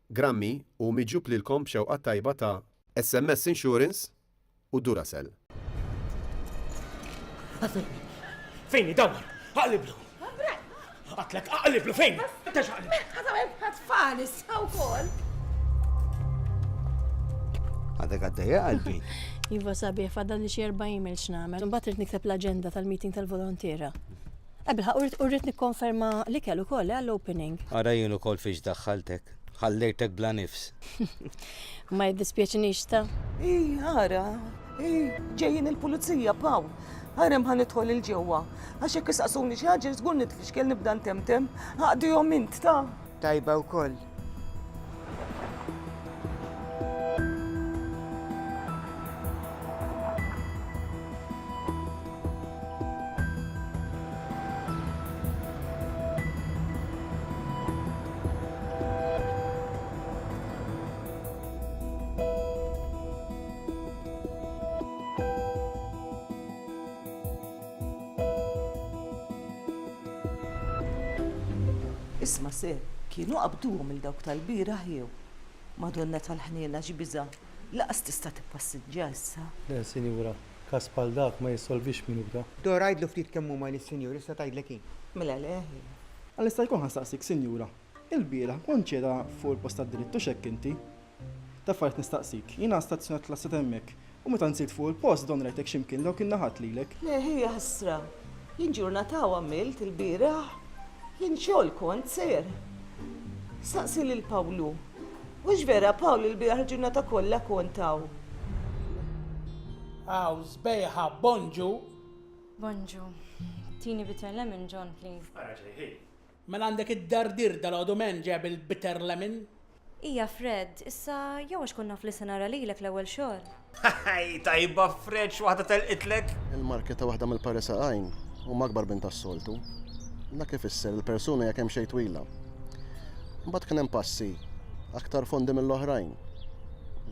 Grammi u miġub lilkom b'xewqa tajba ta' SMS Insurance u Duracell. Fejn idawar? Aqliblu! Għatlek aqliblu fejn? Tax aqliblu! Għatfall issa wkoll. Għadek għaddeja qalbi. Iva sabiħ, fadda li xie 4 email x'namel. Mbagħad irid nikteb l-aġenda tal-meeting tal-volontiera. Ebilħa, urrit nikkonferma li kellu koll għall-opening. Ara jien ukoll fiex daħħaltek. Ħallejtek bla nifs. Ma jiddispjaċinix ta' Ara, ġejjin il-pulizija paw. Għarem ħan idħol il-ġewwa. Għax jekk isaqsuni xi ħaġa żgur nitfixkel nibda ntemtem. Għaqdu jom int ta' Tajba wkoll. Isma' ser, kienu qabduhom il-dawk tal-bira jew. Madonna tal-ħniena ġibiża. Laqas tista' tippassiġġja issa. Le, sinjura, kas bħal dak ma jissolvix minuta. Dora għajdlu ftit kemm huma lis-sinjur issa tgħidlek kin. Mela leħi. Għalista jkun ħastaqsik, sinjura. Il-bira konċeda fuq il-post tad-drittu xekk inti. Taffart nistaqsik, jiena stazzjonat klasset hemmhekk u meta nsirt fuq il-post don rajtek x'imkien law kien naħat lilek. Leħi ħasra. Jien ġurnata għamilt il-bieraħ. Jien xogħol kont ser. Saqsi lil Pawlu. Wux vera Pawl il-bieraħ ġurnata kollha kontaw. Għaw, zbejħa, bonġu. Bonġu. Tini bitter lemon, John, please. Mela għandek id-dardir dal-għodu men ġeb il-bitter lemon? Ija, Fred, issa jew għax konna fl nara lilek l-ewwel xogħol. Ħaj, tajba Fred x'waħda telqitlek. Il-marketa waħda mill-Parisa għajn u magbar bint tas-soltu. Dak ifisser il-persuna jekk hemm xejn twila. Mbagħad kien hemm passi aktar fondi mill-oħrajn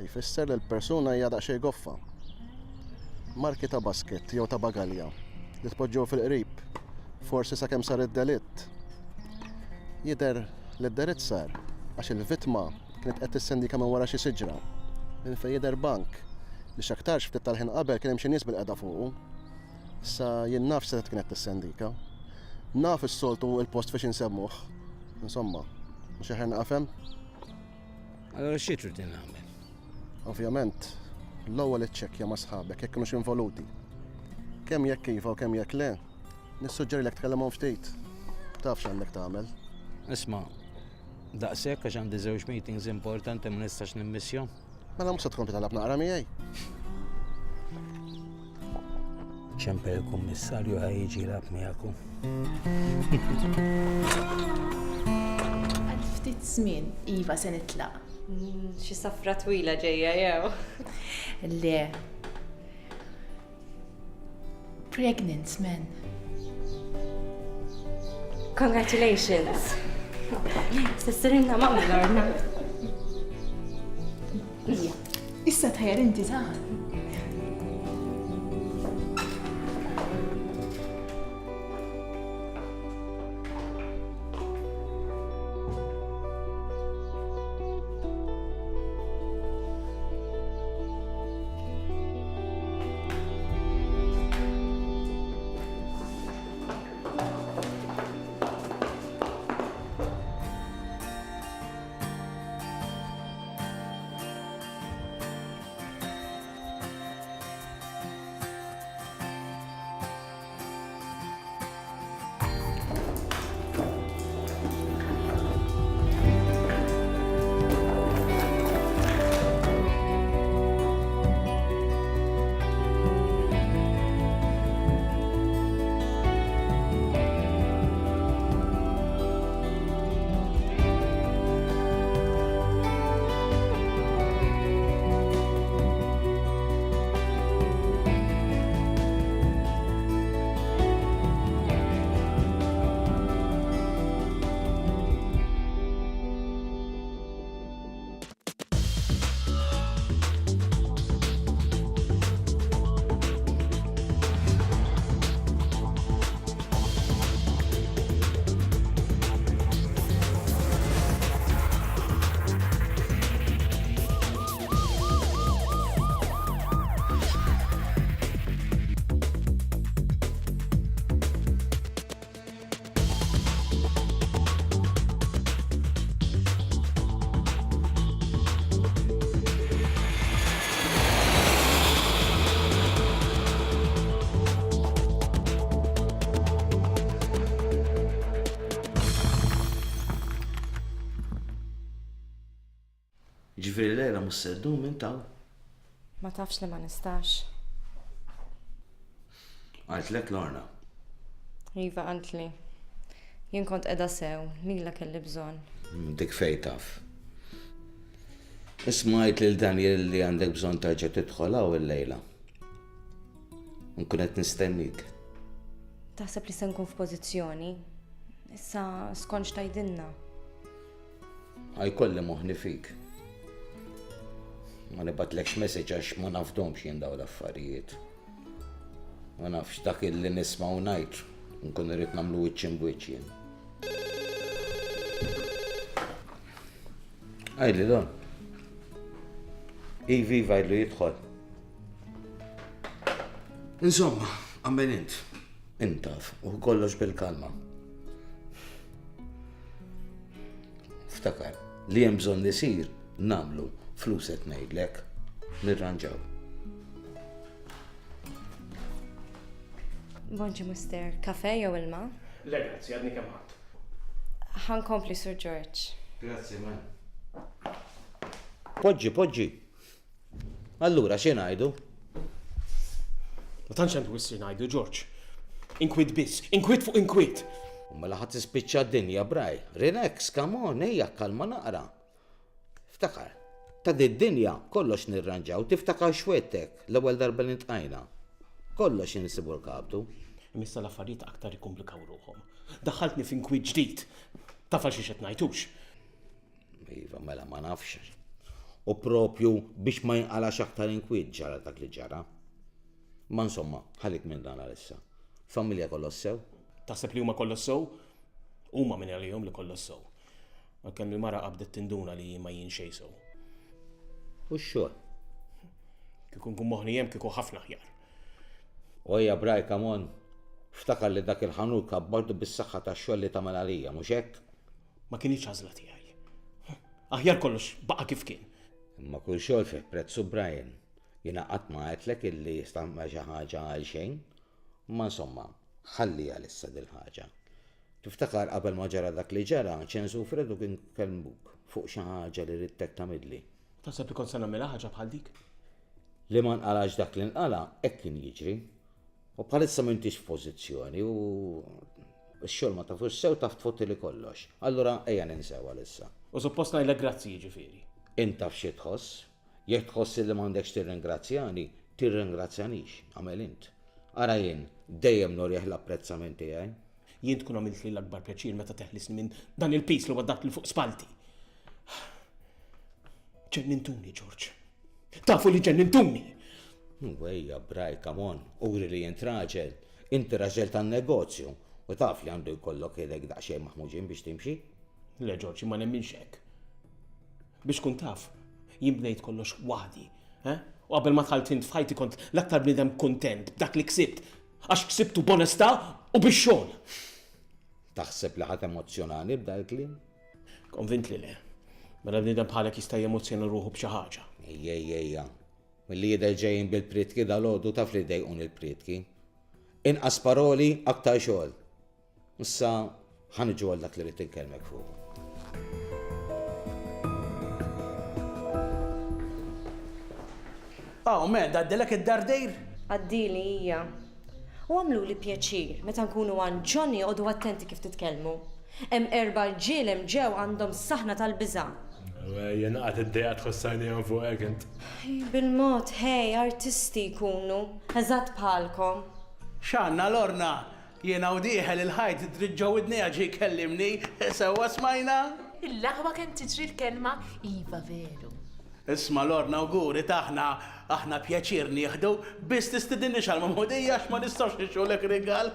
li jfisser li l-persuna hija daqsxejn goffa. Marki ta' basket jew ta' bagalja li tpoġġew fil-qrib, forsi sakemm sar id-delitt. Jidher li d-delitt sar għax il-vittma kienet qed tissendika minn wara xi siġra. Minn fejn jidher bank li x'aktarx ftit tal-ħin qabel kien hemm xi nies bil-qiegħda fuqu. Issa jien naf se kienet tissendika. Naf is-soltu il-post fiex insemmuh. Insomma, mhux eħerna qafem? Allora xi trid nagħmel? Ovvjament, l-ewwel iċċekkja ma' sħabek jekk kienux involuti. Kemm jekk iva u kemm jekk le, nissuġġerilek tkellimhom ftit. Taf x'għandek tagħmel. Isma' daqshekk għax għandi żewġ meetings importanti ma nistax nimmissjom. Mela mhux se tkun titgħallab naqra miegħi. ċemper il-kummissarju ħajjiġi jilab miegħekom. Għal ftit żmien iva se nitlaq. Xi safra twila ġejja jew. Le. Pregnant man. Congratulations. Sistirinna mamma l-orna. Ija, issa tħajjar inti ta' Ġifieri lejla mhux se ddum minn taw. Ma tafx li ma nistax. Għaltlek Lorna. Iva għantli. Jien kont edha sew, lila kelli bżonn. Dik fej taf. Ismajt lil Daniel li għandek bżonn terġa' tidħol hawn il-lejla. Nkun qed nistennik. Taħseb li se nkun f'pożizzjoni. Issa skonx tajdinna. Ħajkolli moħħni fik. Ma nibatlekx messaġġ għax ma nafdomx jien dawn l-affarijiet. Ma nafx dak illi nisma' u ngħid, nkun irid nagħmlu wiċċ imbuċ jien. Għajli don. Ivi għajlu jidħol. Insomma, għamben int. Intaf, u kollox bil-kalma. Ftakar, li hemm bżonn isir, namlu flus qed ngħidlek, nirranġaw. Bonġi mister, kafe jew ilma? Le, grazzi, għadni kemm ħadd. Ħankompli Sir George. Grazzi, man. Poġġi. Allura, xi ngħidu? Ma tantx għandu wissi ngħidu, George. Inkwit biss, inkwit fuq inkwit. Mela ħadd tispiċċa d-dinja braj. Relax, come on, ejja kalma naqra. Ftakar, ta' d-dinja kollox nirranġaw, tiftakar xwettek l-ewwel darba li ntqajna. Kollox insibu l-kaptu. Imissa l-affarijiet aktar ikomplikaw ruhom. Daħħaltni f'inkwit ġdid. Taf għal xi qed ngħidux. Iva, mela ma nafx. U propju biex ma jinqalax aktar inkwit ġara dak li ġara. Ma insomma, ħalik minn dan għalissa. Familja kollox sew? Taħseb li huma kollox sew? Huma minn għalihom li kollox sew. Għalkemm il-mara qabdet tinduna li ma jien xejn sew. U x-xogħol? Kieku nkun moħħni hemm kieku ħafna aħjar. Ojja braj, come on. Ftakar li dak il-ħanur kabbartu bis-saħħa tax-xogħol li tagħmel għalija, mhux hekk? Ma kienx għażla tiegħi. Aħjar kollox baqa' kif kien. Imma kull xogħol fih prezzu Brian. Jiena qatt ma għedlek illi jistamma xi ħaġa għal xejn. Ma insomma, ħalli għalissa dil-ħaġa. Tiftakar qabel ma ġara dak li ġara, ċensu Fredu kien kelmuk fuq xi ħaġa li ridtek tagħmilli. Taħseb li kont se nagħmilha ħaġa bħal dik? Li ma nqalax dak li nqala, hekk kien jiġri. U bħalissa m'intix f'pożizzjoni u x-xogħol ma tafux sew taf tfotti li kollox. Allura ejja ninsew għalissa. U suppost ngħidlek grazzi jiġifieri. Inta f'xi tħoss, jekk tħoss li m'għandekx tirringrazzjani, tirringrazzjanix, għamel int. Ara jien, dejjem norjeħ l-apprezzament tiegħi. Jien tkun għamilt li l-akbar pjaċir meta teħlisni minn dan il-pis li waddat li fuq spalti. Ġennintuni, George. Tafu li ġennintuni. Wejja, braj, come on, uri li jint raġel. Inti raġel tan-negozju u taf li għandu jkollok idek daqsxejn maħmuġin biex timxi? Le, George, ma nemminx hekk. Biex kun taf, jien bdejt kollox waħdi, U qabel ma tħalt int f'ħajti kont l-aktar bniedem kuntent b'dak li ksibt, għax ksibtu b'onestà u bix-xogħol. Taħseb li ħadd emozjonali b'dak il-kliem? Konvint li le. Mela bniedem bħalek jista' jemozzjona ruħu b'xi ħaġa. Ejja. Milli jidher ġejjin bil-pritki dal-għodu taf li jdejqun il-pritki. Inqas paroli aktar xogħol. Issa ħaniġu għal dak li rid inkellmek fuq. Men, daddilek id-dardejr? Għaddili hija. U għamlu li pjaċir, meta nkunu għan Johnny għodu attenti kif titkellmu. Hemm 4 ġielem ġew għandhom saħna tal-biża'. Jena għad id-dejja tħossajni għan fuq ekent. Bil-mod, hej, artisti jkunu, eżatt bħalkom. Xanna Lorna, jiena u diħel il-ħajt driġġaw id-nija ġi kellimni, sewa smajna? Il-laħwa kemm tiġri l-kelma iva veru. Isma Lorna u guri aħna pjaċir nieħdu biss tistidinni xal-mamudija għax ma nistax nixxulek rigal.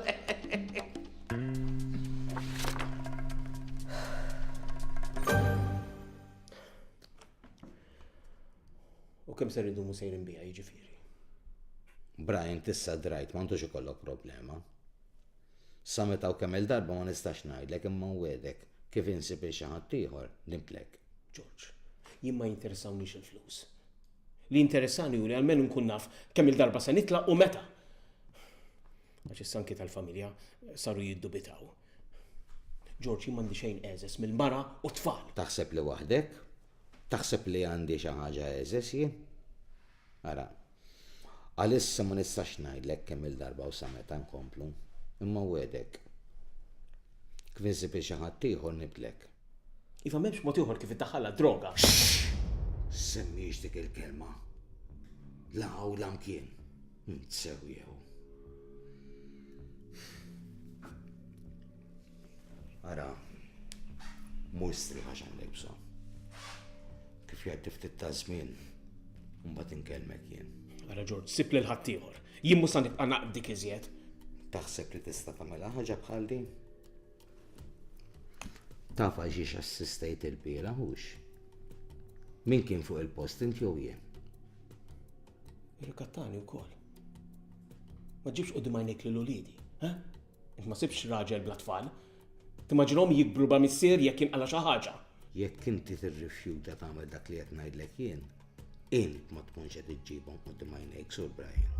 U kemm ser idumu sejrin bija jiġifieri? Brian, tissa drajt, m'għandux ikollok problema. Sa meta u kemm il-darba ma nistax ngħidlek imma wedek kif insib xi ħadd ieħor nimplek. George, jien ma jinteressawnix il-flus. Li interessani u li għalmenu nkun naf kemm il-darba se nitla' u meta. Għax is-sanki tal-familja saru jiddubitaw. George, jien m'għandi xejn eżes mill-mara u tfal. Taħseb li waħdek? Taħseb li għandi xi ħaġa eżes jien? Ara, għalissa ma nistax ngħidlek kemm il-darba u sa meta nkomplu, imma wedek. Kviżi biex xi ħadd ieħor nibdlek. Iva m'hemmx mod ieħor kif iddaħħalha droga. Semmix dik il-kelma. La u lamkien. Ntsewjew. Ara, mustri għax għandek bżonn. Kif jgħid ftit ta' żmien, mbagħad inkellmek jien. Ara George, sib lil ħadd ieħor. Jien mhux se nibqa' naqbdik iżjed. Taħseb li tista' tagħmilha ħaġa bħal din? Taf għax assistejt il-bira hux. Min kien fuq il-post inti jew jien? Irrikattani wkoll. Ma ġibx qudiem għajnejk lil uliedi, ha? Int ma sibx raġel bla tfal. Timmaġinhom jikbru ba missier jekk inqala xi ħaġa. Jekk inti tirrifjuta tagħmel dak li qed ngħidlek jien, int ma tkunx qed iġġibhom qudiem għajnejk Sur Brian.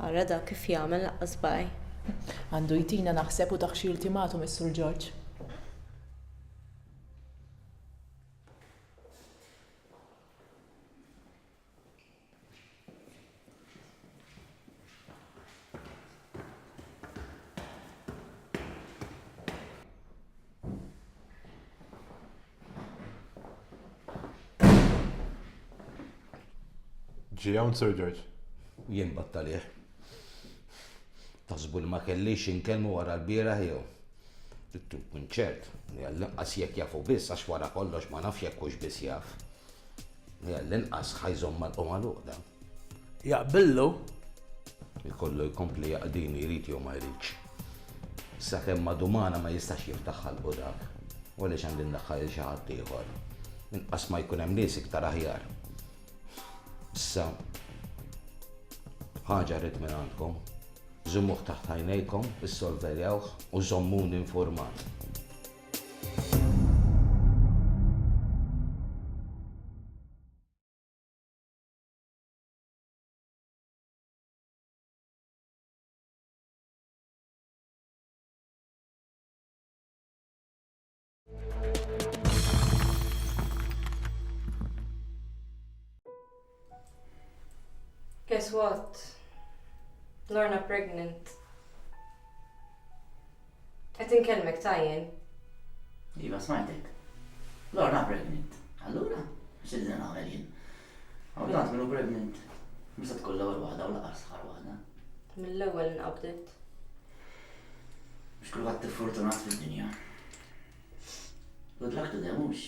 Ara da kif jagħmel laqqas baj. Għandu jtina naħseb u taħxi ultimatum is-Sur George. Ġi hawn Sir George. Jien battalih. Taħsbu li ma kellix inkellmu wara l-bieraħ jew. Tittu kunċert, għall-inqas jekk jafu biss għax wara kollox ma nafx jekk hux biss jaf. Għall-inqas ħajżomm mal-qom għal-uqda. Jaqbillu? Ikollu jkompli jaqdini jrid jew ma jridx. Sakemm madumana ma jistax jiftaħ qalbu dak. U għaliex għandi ndaħħal xi ħadd ieħor. Inqas ma jkun hemm nies iktar aħjar. Issa, ħaġa rrid minn għandkom. Żommuh taħt għajnejkom, issolverjawh u żommuni informat. Guess what? Lorna pregnant. Qed inkellmek tajjin. Iva smajtek. Lorna pregnant. Allura, x'idna nagħmel jien? Għawdant minnu pregnant. Misa tkun l-ewwel waħda u laqas ħar waħda. Mill-ewwel inqabdet. Mhux kulħadd fortunat fid-dinja. Good luck to them mhux.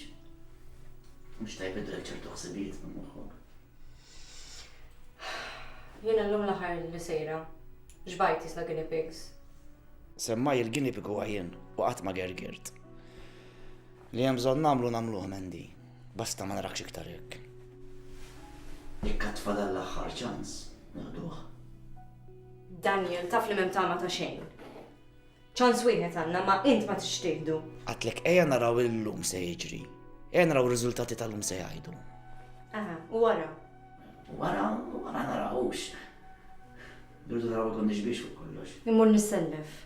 Mhux tajb idrek ċertu ħsibijiet minn moħħok. Jiena llum l-aħħar li sejra. Xbajt isla guinea pigs. Semmaj il-guinea pig huwa jien u qatt ma gergirt. Li hemm bżonn nagħmluh mendi. Basta ma narakx iktar hekk. Jekk qed tfadal l-aħħar ċans, naħduh. Daniel, taf li m'hemm tama ta' xejn. ċans wieħed għandna ma int ma tixtieħdu. Għatlek ejja naraw il-lum se jiġri. Ejja naraw ir-riżultati tal-lum se jgħidu. Aha, u wara. Wara narawx. Durdu naraw il-konniex biex fuq kollox. Immur nissellef.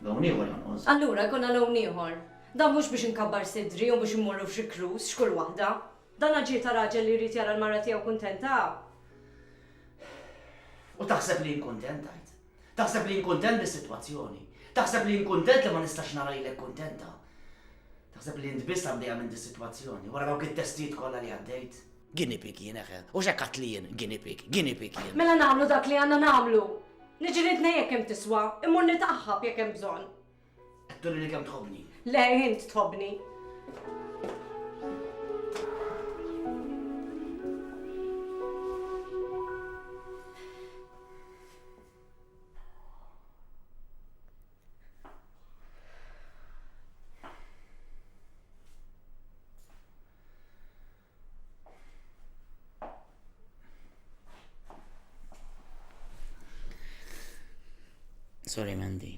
Dawn ieħor jonqos. Allura jkollna lawn ieħor. Dan mhux biex inkabbar sidri u biex immorru f'xi krus xkull waħda. Dan aġir ta' raġel li jrid jara l-marra tiegħu kuntenta. U taħseb li nkuntentajt. Taħseb li nkuntent bis-sitwazzjoni. Taħseb li nkuntent li ma nistax nara lilek kuntenta. Taħseb li int biss għaddejja minn dis-sitwazzjoni wara dawk it-testijiet kollha li għaddejt. Guinea pig jien eħe. U x'hekk li jien guinea pig jien. Mela nagħmlu dak li għandna nagħmlu. Niġi ridna jekk hemm tiswa, immur nitaħħab jekk hemm bżonn. Qed tgħidli li kemm tħobbni. Le, int tħobbni. Sorry, Mandy.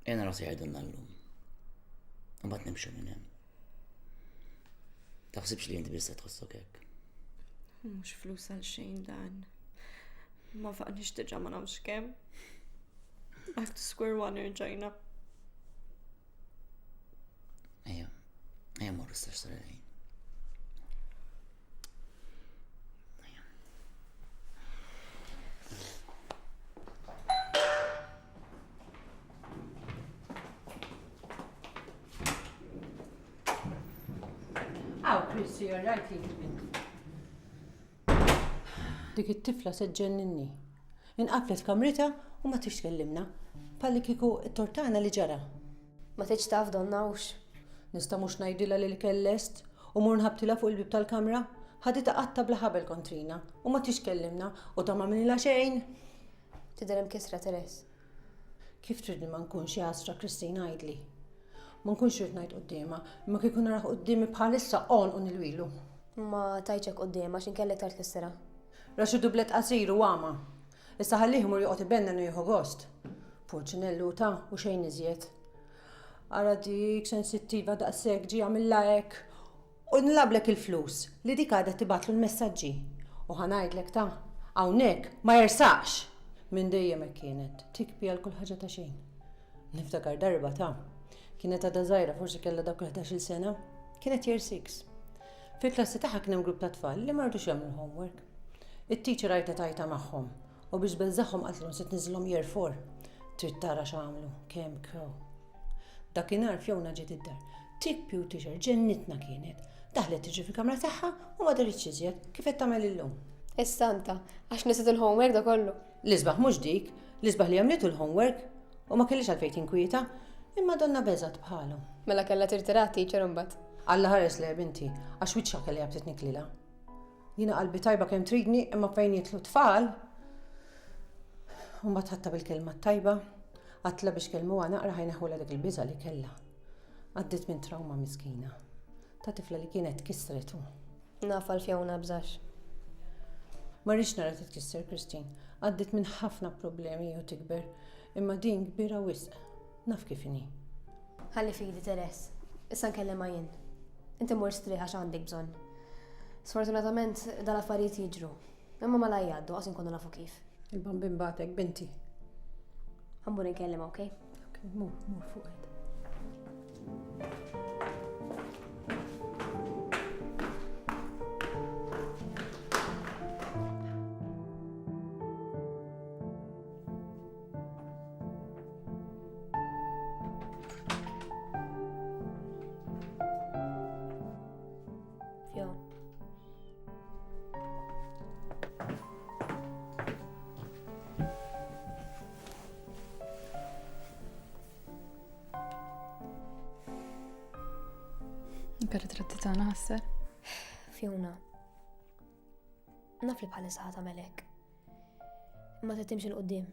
Jena rasi għajdunna l-lum. Mbatt nimxu minn hemm. Taħsibx li jinti bissa tħossok hekk. Mhux flus għal xejn dan. Ma faqniex diġà ma nafx kemm. Back to square one irġajna. Ejja morru stax sarajn. Chrissy, you're right, bint. Dik it-tifla seġġenninni. Inqaflet kamrita u ma tix tkellimna. Palli kiku t-tortana li ġara. Ma tiġ taf donnawx. Nista' mhux ngħidilha li kellest u mur nħabtilha fuq il-bib tal-kamra. Ħadita qatta bla ħabel kontrina u ma tix tkellimna u ta' ma minilha xejn. Tidher hemm kisra Teres. Kif tridni ma nkunx jasra Kristina għidli? Ma nkunx rid ngħid qudiema, imma kieku naraħ qudiemi bħalissa qon u nilwilu. Ma tajċek qudiema x'inkellek tard kissera. Raxu dublet qasir u għama. Issa ħallih imur joqgħod ibenna jieħu gost. Purċinellu ta' u xejn iżjed. Ara dik sensittiva daqshekk ġi għamilha hekk. U nlablek il-flus li dik għadha tibatlu l-messaġġi. U ħanajdlek ta' hawnhekk ma jersaqx. Minn dejjem hekk kienet, tikbi għal kull ħaġa ta' xejn. Niftakar darba ta' kienet għadha żgħira forsi kellha dawk 11 sena, kienet year 6. Fil-klassi tagħha kien hemm grupp ta' tfal li ma rridux jagħmlu homework. It-teacher rajta tajta magħhom u biex beżaħħom qaltlhom se tniżilhom year 4. Trid tara x'għamlu, kemm krew. Dakinhar Fjona ġiet id-dar. Tikbi u teacher ġennitna kienet. Daħlet tiġi fil-kamra tagħha u ma daritx iżjed kif qed tagħmel illum. Istanta, għax nisit il-homework da kollu. L-isbaħ mhux dik, l-isbaħ li għamlitu l-homework u ma kellix għalfejn tinkwieta, imma donna beżat bħalu. Mela kellha tirtirat teacher imbagħad. Alla ħares li binti, għax wiċċa kelli għabtet niklila. Jiena qalbi tajba kemm tridni imma fejn jitlu tfal. U mbagħad ħatta bil-kelma tajba, għatla biex kelmu naqra ħajneħula dik il-biża li kellha. Għaddit minn trauma miskina. Ta' tifla li kienet kisretu. Nafa l-Fjona bżax. Ma rridx nara titkisser Kristin. Għaddit minn ħafna problemi u tikber, imma din kbira wisq. Naf kif inhi. Ħalli fidi Teres. Issa nkellem ma' jien. Inti mur strieħ għax għandek bżonn. Sfortunatament dal-affarijiet jiġru. Imma ma la jgħaddu qas inkunu nafu kif. Il-bambin batek binti. Ħambur nkellem, okej? Okej, mur fuq qed. Ritratti tagħna ħasser. Fjona. Naf li bħalissa ħat għamelek. Ma tittimx il-qoddim.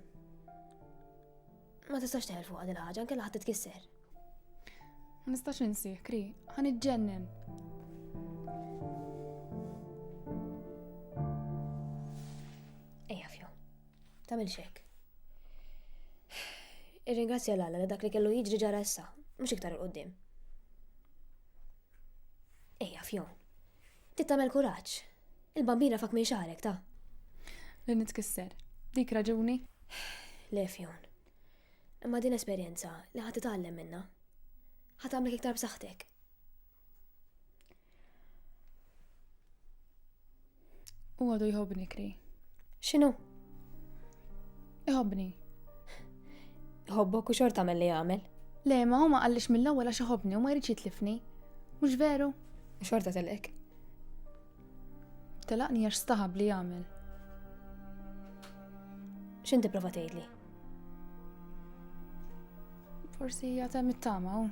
Ma tistax teħel fuq għadil ħaġa, nkella ħadd titkisser. Ma nistax insih, Kri, ħaniġġennen. Ejja, Fjon. Tagħmel xek. Irringrazzja l-Alla li dak li kellu jiġri ġara issa, mhux iktar il-qoddim. Ejja, Fjon. Tittamel kuraġġ. Il-bambina fak minn xarek, ta' Li nitkisser. Dik raġuni? Le, Fjon. Imma din esperjenza li ħad titgħallem minnha. Ħad tagħmlek iktar b'saħħtek. U għadu jħobbni, Kri. X'inhu? Iħobbni. Iħobbok u xorta tagħmel li jagħmel. Le, ma hu ma qallix mill-ewwel għax iħobbni u ma jridx jitlifni. Mhux veru? Xorta telqek. Telaqni għax staħab li jagħmel. X'inti prova tgħidli? Forsi jagħtem it-tama hu.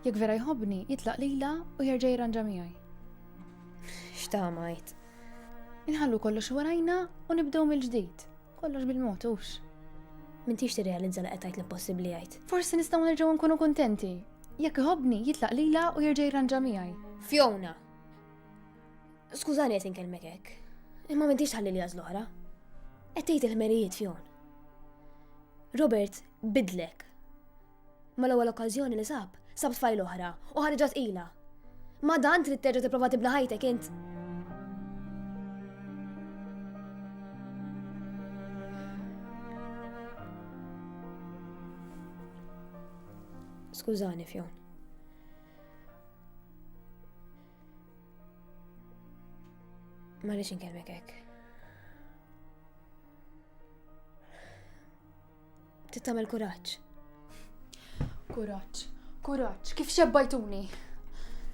Jekk vera jħobbni, jitlaq lila u jerġa' jirranġa miegħi. X'tamajt? Inħallu kollox warajna u nibdew mill-ġdid. Kollox bil-mod hux. M'intix tirrealizza li qed tgħid l-impossibbli jgħid. Forsi nistgħu nerġgħu nkunu kuntenti. Jekk iħobbni jitlaq lila u jerġa' jirranġa miegħi. Fjona! Skużani qed inkellmek hekk. Imma m'intix tħalli li l-oħra. Qed tgħid il-ħmerijiet fjon. Robert bidlek. Ma l-ewwel okkażjoni li sab tfajl oħra u ħarġet ila. Ma dan trid terġa' tipprova tibla ħajtek int. Skużani, Fjon. Ma rridx inkellmek hekk. Trid tagħmel kuraġġ. Kuraġġ, kif xebbajtuni?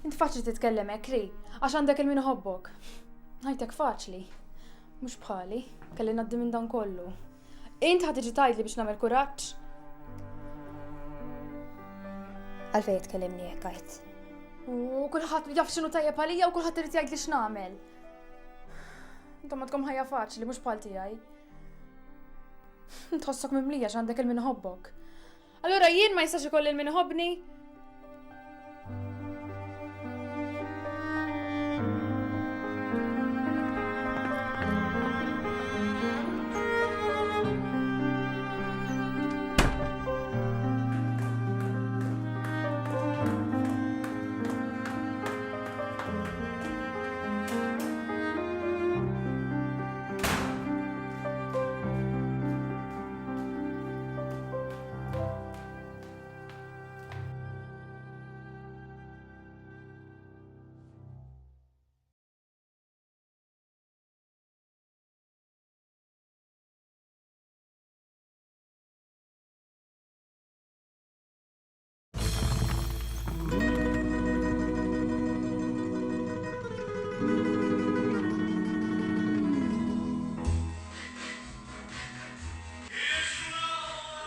Int faċli titkellem hekk ri, għax għandek il-min ħobbok. Ħajtek faċli. Mhux bħali, kelli ngħaddi minn dan kollu. Int ħad tiġi tgħidli biex nagħmel kuraġġ? Għalfejn tkellimni hekk għajt. U kulħadd jaf x'inhu tajjeb għalija u kulħadd irid jgħid li x'nagħmel. Intom għandkom ħajja faċli mhux bħal tiegħi. Tħossok mimlija x'għandek il-min ħobbok. Allura jien ma jistax ikolli il-min ħobbni?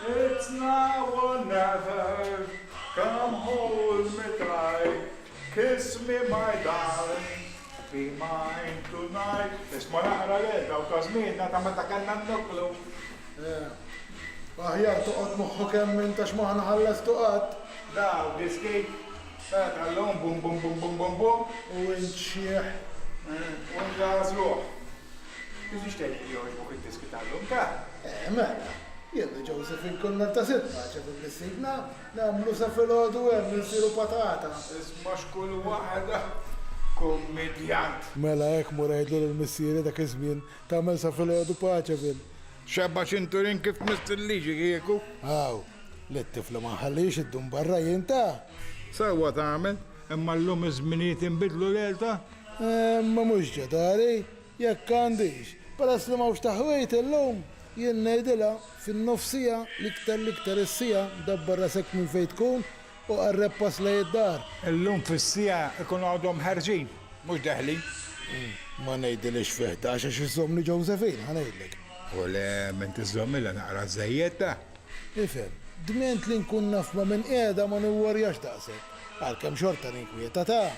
It's now or never, come hold me tight, kiss me my darling, be mine tonight. Isma naqra l-edha u kazminna ta' meta kanna n-nuklu. Aħjar toqgħod moħħu kemm inta x'maħna ħallas toqgħod. Daw, diskejt, tal-lum bum bum bum bum bum bum. U inċieħ. U nġazruħ. Kif ixtejt jogħġbok id-diski tal-lum ta'? Mela. Jien Josephine konna ta' sitma ċefu bis-signa, nagħmlu sa fil-ħodu hemm insiru patata. Isma' xkull waħda kummedjant. Mela hekk murajdlu lill-missieri dak iż-żmien tagħmel sa fil-ħodu paċevil. Xebba ċinturin kif mistilliġi kieku. Aw, l-tifla ma nħallix id-dum barra jinta. Sewa tagħmel, imma llum iż-żminijiet inbidlu l-elta. Ma mhux ġadari, jekk għandix, peress li m'hawnx taħwejt illum. Jien ngħidilha fin-nofsija l-iktar issija dabbar rasek minn fejn tkun u qarreb pass lejn id-dar. Illum fis-sija ikun għadhom ħarġin, mhux deħlin. Ma ngħidilix fi 11 għax iżommni Josephine, ħanejdlek. U le ment iżommilha naqra żejjed. Ifhem, dment li nkun naf ma minn qiegħda ma niwwarjax daqshekk. Għalkemm xorta ninkwieta ta'.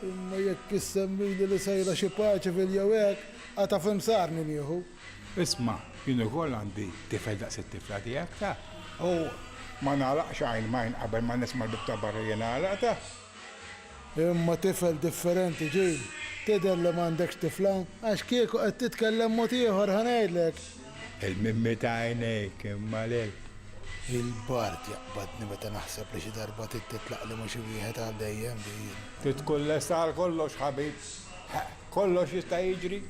Imma jekk issemmili li sajra xi paċi fil-jew hekk għata fimsarni nieħu. Isma' jien ukoll għandi tifel daqs it-tifla tiegħek ta'. U ma nagħlaqx għajn majn qabel ma nisma' l-bibta barra jien nagħlaq ta'. Imma tifel differenti ġej. Tidher li m'għandekx tifla għax kieku qed titkellem mod ieħor ħanejdlek. Il-mimmi ta' għajnejk imma lil. Il-bart jaqbadni meta naħseb li xi darba titlaq li mhux wieħed għal dejjem din. Titkun lesta għal kollox ħabib. Kollox jista' jiġri.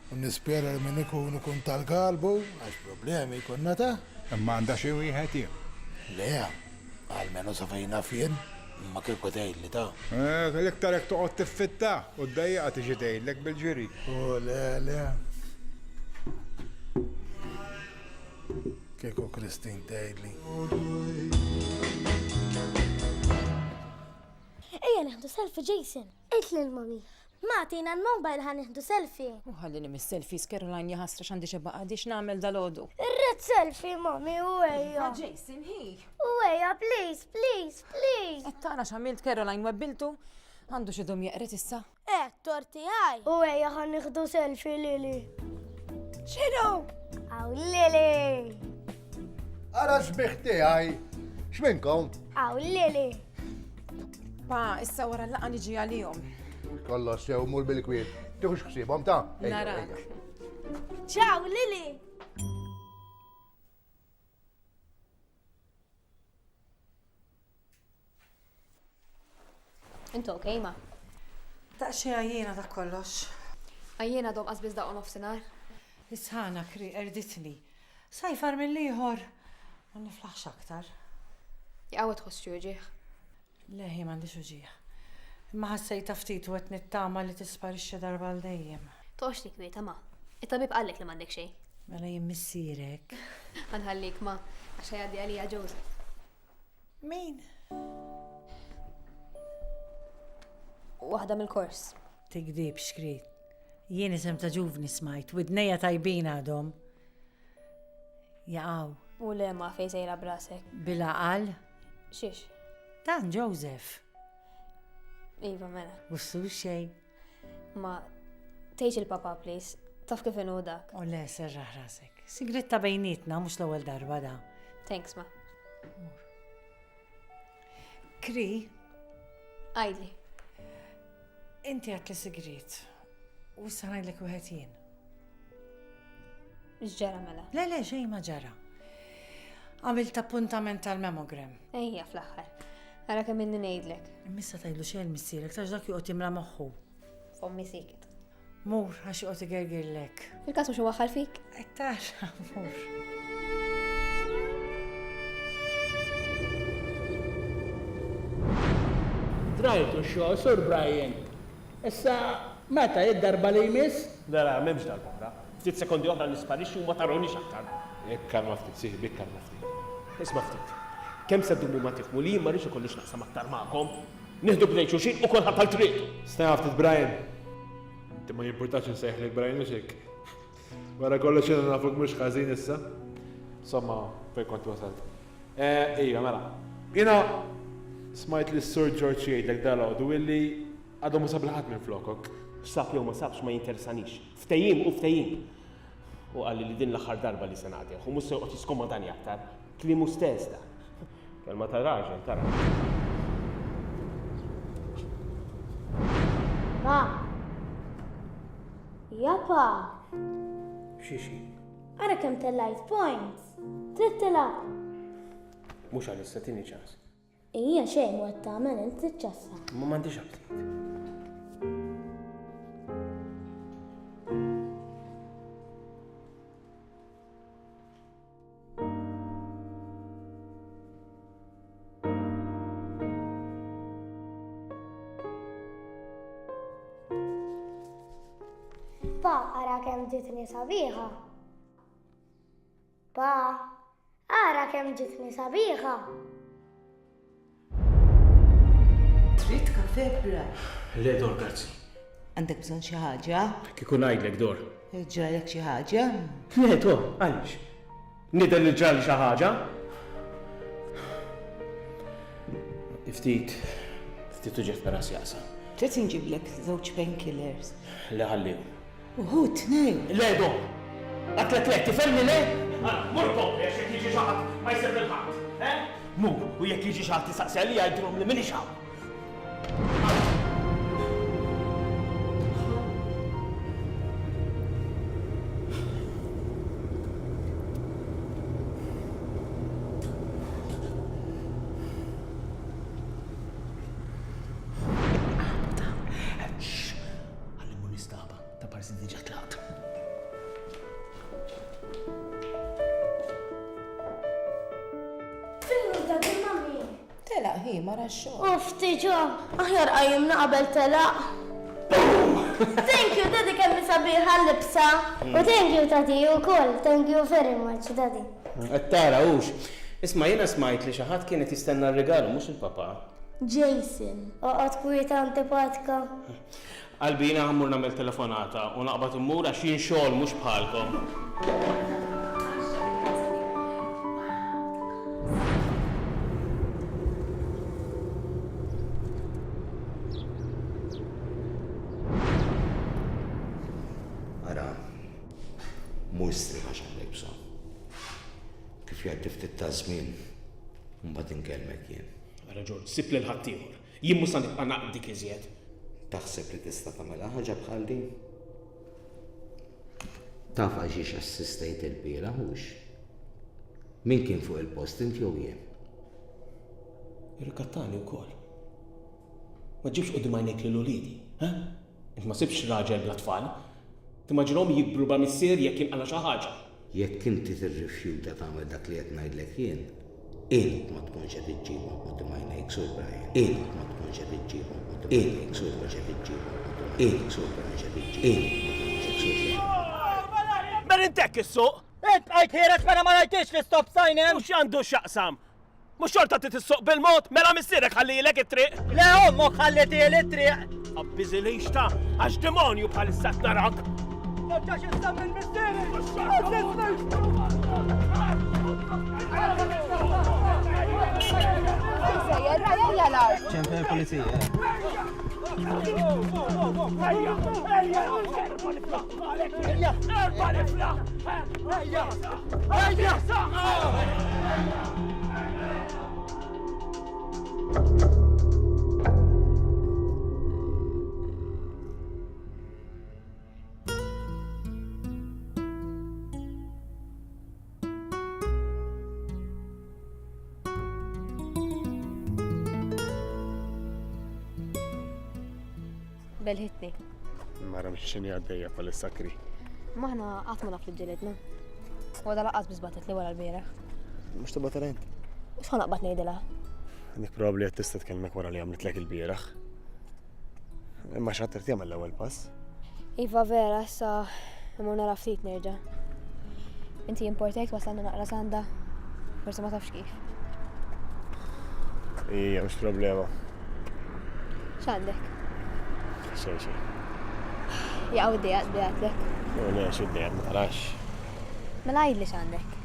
U nispjera li minn ikun tal-galbu, għax problemi jkunna ta'. Imma għandha xi wieħed jew. Le, għalmenu sa fejna fien, ma kieku tgħidli ta'. L-iktar hekk toqgħod tiffitta u d-dejqa tiġi tgħidlek bil-ġiri. Oh, le. Kieku Kristin tgħidli. Ejja neħdu selfie, Jason. Qed lill-mami. Matina l-mobile ħan neħdu selfie. Uħallini mis-selfies, Caroline jaħasra x'għandi xi baqgħadix nagħmel dal-għodu. Irrid selfie, mami, u ejja. Jason, hi. U ejja, please. Qed tara x'għamilt Caroline webbiltu? Għandu xi dum jeqret issa. Torti għaj. U ejja ħan neħdu selfie, Lili. X'inhu? Aw Lili. Ara xbiħti għaj. X'minkom? Aw Lili. Pa, issa wara l-laqa niġi għalihom. Kollox jew mur bil-kwiet. Tieħux ħsiebhom ta'. Narak. Ciao, Lili. Intu okej ma. Daqxie għajjena ta' kollox. Għajjena dom qasbiż daqqa nofsinhar. Isħana kri erditni. Sajfar mill-ieħor. Ma niflaħx aktar. Jaqgħu tħoss ġieħ. Leħi m'għandix uġieħ. Imma ħassejta ftit u qed nittama li tisparixxi darba l dejjem. Toqx li kwieta ma. It-tabib qallek li m'għandek xejn. Mela jien missierek. Għanħallik ma, għax jgħaddi għalija Joseph. Min? Waħda mill-kors. Tikdib xkrit. Jien isem ta' ġuvni smajt, widnejja tajbin għadhom. Jaqaw. U le ma fej sejra brasek. Bil-aqal? Xiex? Dan Joseph. Iva mela. Bussu xej. Ma tgħidx il-papa please. Taf kif inhu dak. U le serraħ rasek. Sigretta bejnietna mhux l-ewwel darba da. Thanks ma. Kri, Għajdli. inti għat li sigrit. U issa ngħidlek wieħed jien. X'ġara mela? Le, xejn ma ġara. Għamilt appuntament tal-memogram. Ejja fl-aħħar. Ara kemm inni ngħidlek. Missa tgħidlu xejn missierek, tax dak joqgħod jimla moħħu. Fommi siket. Mur, għax joqgħod igergirlek. Fil-każ mhux waħħal fik? Tara, mur. Drajtu xo, Sur Brian. Issa, meta id-darba li jmiss? La, memx darba. Ftit sekondi oħra nisparixxi u ma taronix aktar. Kalma ftit, siħbi, kalma ftit. Isma' ftit. Kemm seddu ma tifmu li ma rridx ikollix naqsam aktar magħkom. Nieħdu bdejn xulxin u kolħat tal-triq. Stena ftit Brian. Inti ma jimpurtax nsejħlek Brian u xek. Wara kollox jiena nafuk mhux ħażin issa. Insomma, fejn kont wasalt. Iva, mela. Jiena smajt li s-Sur George jgħidlek dal-għodu illi għadhom ma sab ħadd minn flokok. Sab jew ma sabx ma jinteressanix. Ftejjim u ftejjim. U għalli li din l-aħħar darba li se nagħtih u mhux se joqgħod jiskomodani aktar. Klimu stess da. Kelma ta' raġel, tara. Pa. Japa. Xixi. Ara kemm tellajt points. Trid tilab. Mhux għalissa tieni ċans. Ija xejn waqt tagħmel inti ċassa. Ma m'għandix aptit. Pa, ara kemm ġitni sabiħa. Pa, ara kemm ġitni sabiħa. Trid kafe bra. Le dor, grazzi. Għandek bżonn xi ħaġa? Kieku ngħidlek dor. Ġralek xi ħaġa? Le to, għaliex. Nidher li ġrali xi ħaġa. Ftit uġef per rasjasa. Trid inġiblek żewġ painkillers. Le ħalliju. Uhu, tnejn. Le do. Atlet, tifemni le? Mur kompli, għax jekk jiġi xaħat ma jsir il-ħadd. Mur, u jekk jiġi xaħat tistaqsi għalli jgħidilhom li minni xaw. Telaq hi mara x-xogħol. Uftiġo, aħjar qajjimna qabel telaq. Thank you, Daddy, kemm sabiħa l-libsa. U thank you, Daddy, ukoll. Thank you very much, Daddy. Tara, ux. Isma' jiena smajt li xi ħadd kienet jistenna r-regalu mhux il-papa. Jason, oqgħod kwieta antipatika. Qalbina ħammur nagħmel telefonata u naqbad immur għax jien xogħol mhux bħalkom. Mustri għax għandek bżonn. Kif jgħaddi ftit ta' żmien, mbagħad inkellmek jien. Ara Ġorġ, sib lil ħaddieħor. Jien mhux se nibqa' naqdik iżjed. Taħseb li tista' tagħmilha ħaġa bħal din? Taf għax assistejt il-bira hux. Min kien fuq il-post inti jew jien? Irrikattani wkoll. Ma ġibx qudiem għajnejk lil ulidi, ha? Int ma sibx raġel bla tfal. Timmaġinhom jikbru ba missier jekk jinqala xi ħaġa. Jekk inti tirrifjuta tagħmel dak li qed ngħidlek jien, int ma tkunx qed iġġibhom qudiem għajnejk Sur Brian. Int ma tkunx qed iġġibhom qudiem int Sur Brian qed iġġibhom qudiem int Sur Brian qed iġġibhom int ma tkunx qed Sur Brian. Men intek is-suq! Int bqajt ħieres mela ma rajtix li stop sign hemm. Mhux għandu x'aqsam. Mhux xorta titissuq bil-mod, mela missierek ħallilek it-triq. Le ommok ħallitieli t-triq. Abbiżi lix ta' għax demonju bħalissa narak. Nerġax insam il-missieri. ċemper polizija. Belħitni. Mara mx xini għaddejja pal-sakri. Maħna għatma naf li ġilidna. U għada laqqas bizbatet li wara l-bira. Mux tibba talent. Xħan aqbat nejdila? Dik probabli għed tista tkellmek wara li għamlet lek il-biraħ. Imma xatter tjamel l-ewel pass. Iva vera, sa imur nara ftit nerġa. Inti importajt wasalna naqra sanda. Forse ma tafx kif. Ija, mux problema. X'għandek? Xej. Jaqaw id-dijat bijat. U le, xid-dijat ma tarax. Mela għajd li x'għandek?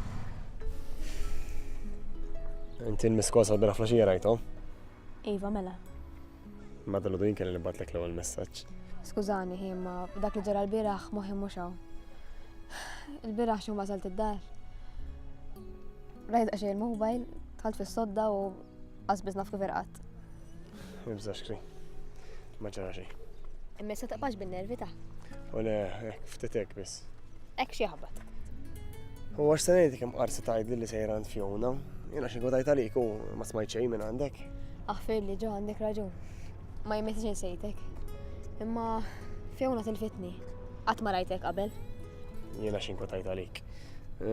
Inti l-miskosa bira flaxija rajtom? Iva, mela. Ma dal-għodu jinkelli nibatlek l-ewel messaċ. Skużani, himma dak li ġara l-biraħ moħi muxaw. Il-biraħ xum wasalt id-dar. Rajt għaxej il-mobile, tħalt fis-sodda u qasbiż naf kif irqat. Mibżax kri. Ma ġara xej. Imma se taqbax bin-nervi ta'. U le, ftitek bis. Ek xi ħabbat. U għax sanajti kem qarsi tajdli li sejran fjona. Jena xin kodajt għalik u ma smajt xej minn għandek. Aħfir li ġo għandek raġun. Ma jmetti ġen sejtek. Imma fjona tilfitni. Qatt ma rajtek qabel. Jena xin kodajt għalik.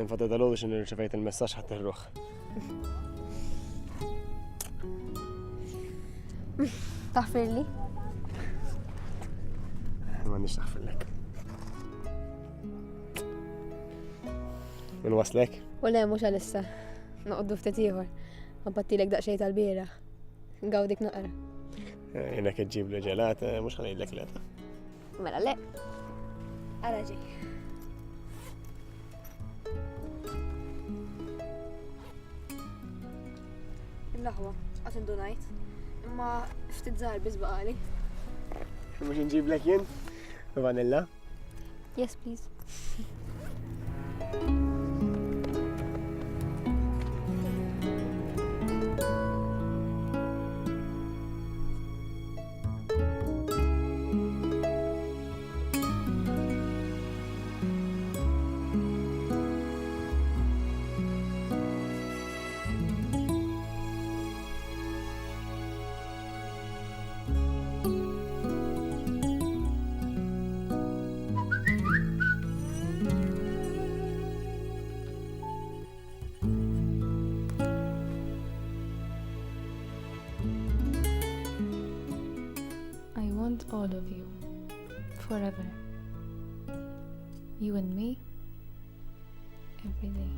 Infadda dal-għodu xin irċevejt il-messaġġ ħadd irruħ. Taħfir li? Ma nix taħfirlek. Min waslek? U le mhux għalissa. Noqoddu ftit ieħor. Ma battilek daqsxejn tal-bieraħ. Ngawdik naqra. Jena kħedġib li ġelat, mux ħanajdlek leta. Mela le. Ara ġej. Il-laħwa, għat indunajt. Imma ftit żgħar biss baqali. Mux nġiblek jien? Vanilla? Yes, please. All of you, forever. You and me, every day.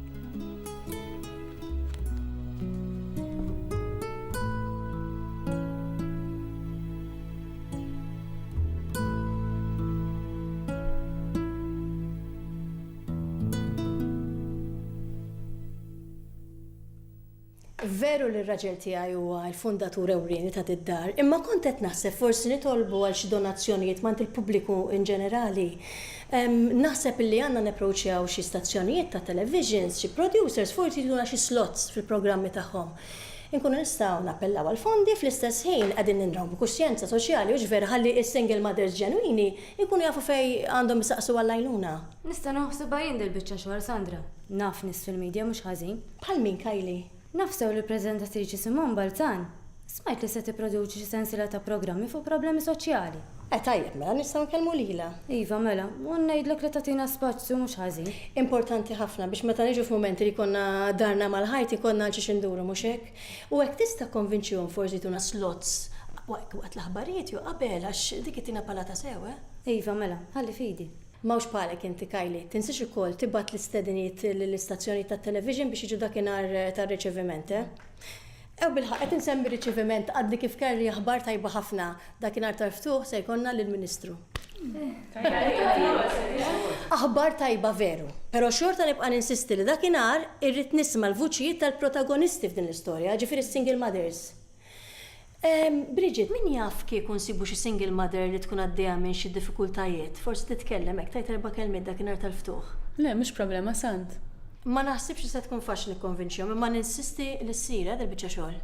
Veru li r-raġel tiegħi huwa l-fundatur ewlieni ta' id-dar, imma kont qed naħseb forsi nitolbu għal xi donazzjonijiet mant il-pubbliku in ġenerali. Naħseb illi għandna nepproċjaw xi stazzjonijiet ta' televisions, xi producers, forsi jtuna xi slots fil-programmi tagħhom. Inkunu nistgħu nappellaw għal fondi fl-istess ħin qegħdin ninrawmu kuxjenza soċjali u ġver ħalli is-single mothers ġenwini jkunu jafu fej għandhom isaqsu għall-għajnuna. Nista' noħseb jien dil-biċċa xogħol Sandra. Naf nies fil-medja mhux ħażin. Bħal min Kajli? Nafsew li preżentatriċi Simon Balzan. Smajt li se tipproduċi xi sensiela ta' programmi fuq problemi soċjali. Tajjeb, mela nistgħu nkellmu lila. Iva, mela, u ngħidlek li tagħtina spazju mhux ħażin. Importanti ħafna biex meta niġu f'mumenti li konna darna mal-ħajt ikonna għal xi induru mhux hekk. U hekk tista' konvinċihom forsi tuna slots waqt l-aħbarijiet jew qabel għax dik it-tina palata sew, Iva, mela, ħalli fidi. Mawx palek inti Kajli, tinsiex ukoll tibgħat l-istedinijiet lill-istazzjoni tat-television biex jiġu dakinhar tar-riċeviment, Ew bil-ħaq qed insemmi riċeviment għaddi kif kelli aħbar tajba ħafna dakinhar tal-ftuħ se jkollna lill-Ministru. Aħbar tajba veru, però xorta nibqa' ninsisti li dakinhar irrid nisma' l-vuċijiet tal-protagonisti f'din l-istorja, ġifieri single mothers. Bridget, min jaf kieku nsibu xi single mother li tkun għaddejja minn xi diffikultajiet, forsi titkellem hekk tajt erba' kelmiet dakinhar tal-ftuħ. Le, mhux problema sant. Ma naħsibx se tkun faċli nikkonvinċihom, imma ninsisti li ssir dal-biċċa xogħol.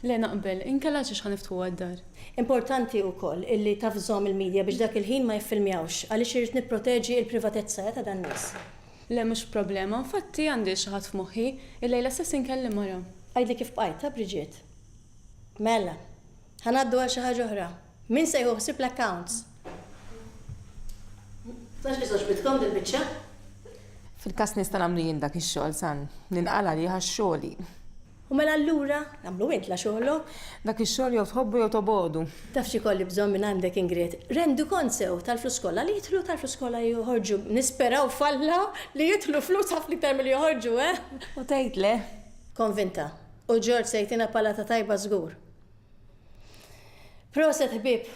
Le naqbel, inkella xiex ħaniftħu għad-dar. Importanti wkoll illi tafżhom il-medja biex dak il-ħin ma jiffilmjawx għaliex irid nipproteġi l-privatezza ta' dan nies. Le mhux problema, infatti għandi xi ħadd f'moħħi illejla stess inkellim mara. Għajdli kif bqajta, Bridget. Mela, ħanaddu għal xi ħaġa oħra. Min se jħossib l-accounts? Tax li soġbitkom dil-biċċa? Fil-kas nista' nagħmlu jien dak ix-xogħol san, ninqala li ħax-xogħli. U mela allura, nagħmlu int la xogħolok? Dak ix-xogħol jew tħobbu jew tobodu. Taf xi kolli bżonn minn għandek Ingrid. Rendu kont sew tal-flus kollha li jidħlu tal-flus kollha joħorġu. Nisperaw falla li jidħlu flus ħafna iktar milli joħorġu, U tgħid le? Konvinta. U George se jtina palata tajba żgur. Proset ħbib,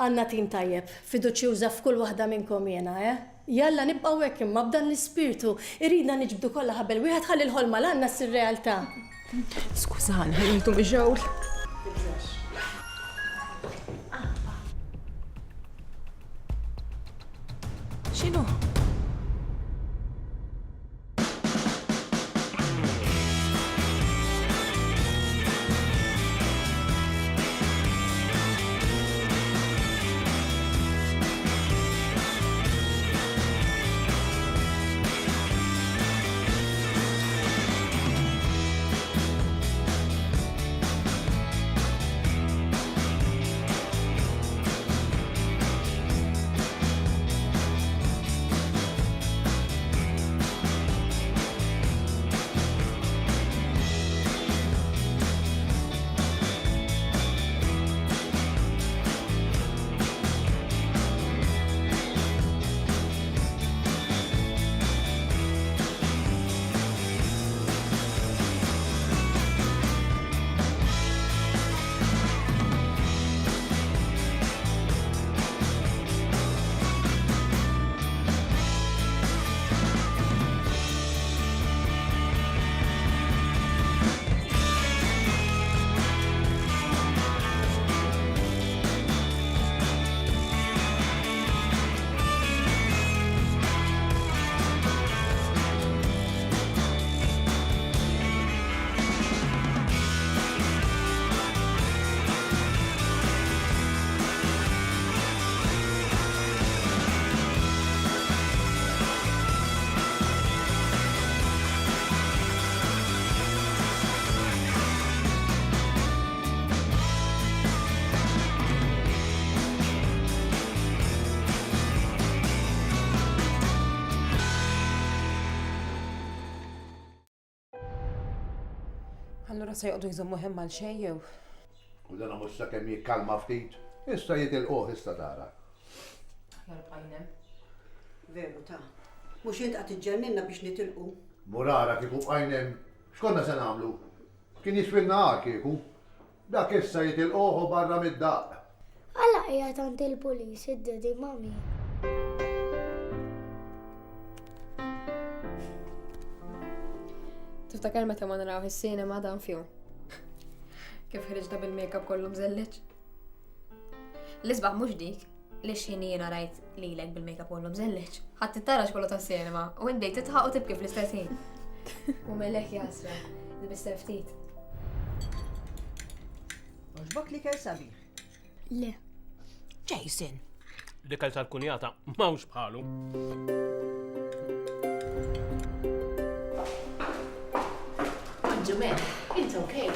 għandna tim tajjeb, fiduċjuża f'kull waħda minnkom jiena, Jalla nibqgħu hekk imma b'dan l-ispirtu irridna niġbdu kollha ħabel wieħed ħalli l-ħolma l-għandna s-realtà. Skużani, ħajtu biġawl. X'inhu? Allura se joqdu jżommu hemm għal xejn jew. U dan mhux sakemm jikkalma ftit, issa jitilquh issa tara. Jarbajnem. Veru ta' mhux int qed tiġġelminna biex nitilqu. Murara kieku bqajnem, x'konna se nagħmlu? Kien jiswilna kieku. Dak issa jitilquh barra mid-daq. Alla hija tant il-pulis id-dedi mami. Tiftakar meta ma naraw is-sinema dan fihom. Kif ħriġna bil-makeup kollu mżelleġ? L-isbaħ mhux dik, li x'ħin jiena rajt lilek bil-makeup kollu mżelleġ. Ħadd tittarax kollu tas-sinema u inti titħaq u tibki fl-istess ħin. U mellek jasra, nibissem ftit. Oġbok li kell sabiħ. Le. Jason. Dik tal-kunjata mawx bħalu. Ġumen, inti okej.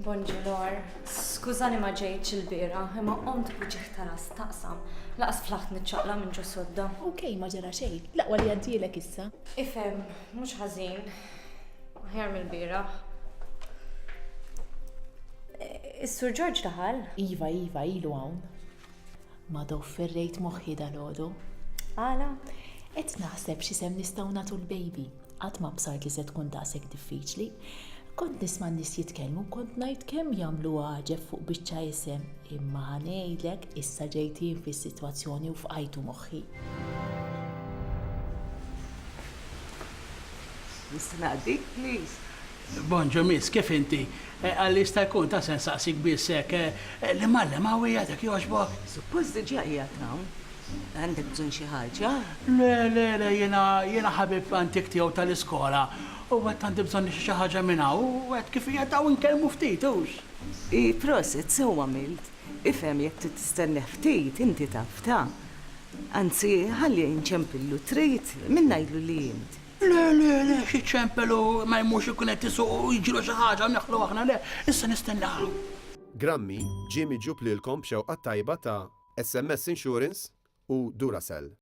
Bonġulor, skużani ma ġejtx il-bira, imma qont buġiħ taras taqsam. Laqas flaħt nitċaqla minn ġo sodda. Okej, ma ġara xejn. Laqwa li għaddilek issa. Ifhem, mhux ħażin. Aħjar mill-bira. Is-Sur George daħal? Iva, ilu hawn. Ma dofferrejt moħħi dal-għodu. Għala? Et naħseb xi sem nistgħu nagħtu l-baby. Qatt ma bsart li se tkun daqshekk diffiċli. Kont nisma' n-nies jitkellmu, kont ngħid kemm jagħmlu għaġeb fuq biċċa isem, imma ħanejdlek issa ġejtin fis-sitwazzjoni u fqajtu moħħi. Nisnaqdik, please. Bonġo, miss, kif inti? Għallista jkun ta' sen saqsik bissek, li mallem għawijatek joġbok. Suppost diġa qiegħed hawn. Għandek bżonn xi ħaġa? Le, jena ħabib antik tiegħu tal-iskola. U għed għandi bżonn xi ħaġa minna, u għed kif jgħataw nkellmu ftit, ux. Proset, sew għamilt. Ifhem jekk tistenneħ ftit, inti taf ta'. Anzi, ħalli nċempillu trit, minn ngħidlu li int. Le, xi ċempelu ma jmux ikun qed isuq u jiġilu xi ħaġa neħlu aħna le, issa nistenneħ. Grammy ġie miġub lilkom b'xewqa tajba ta' SMS Insurance u Duracell.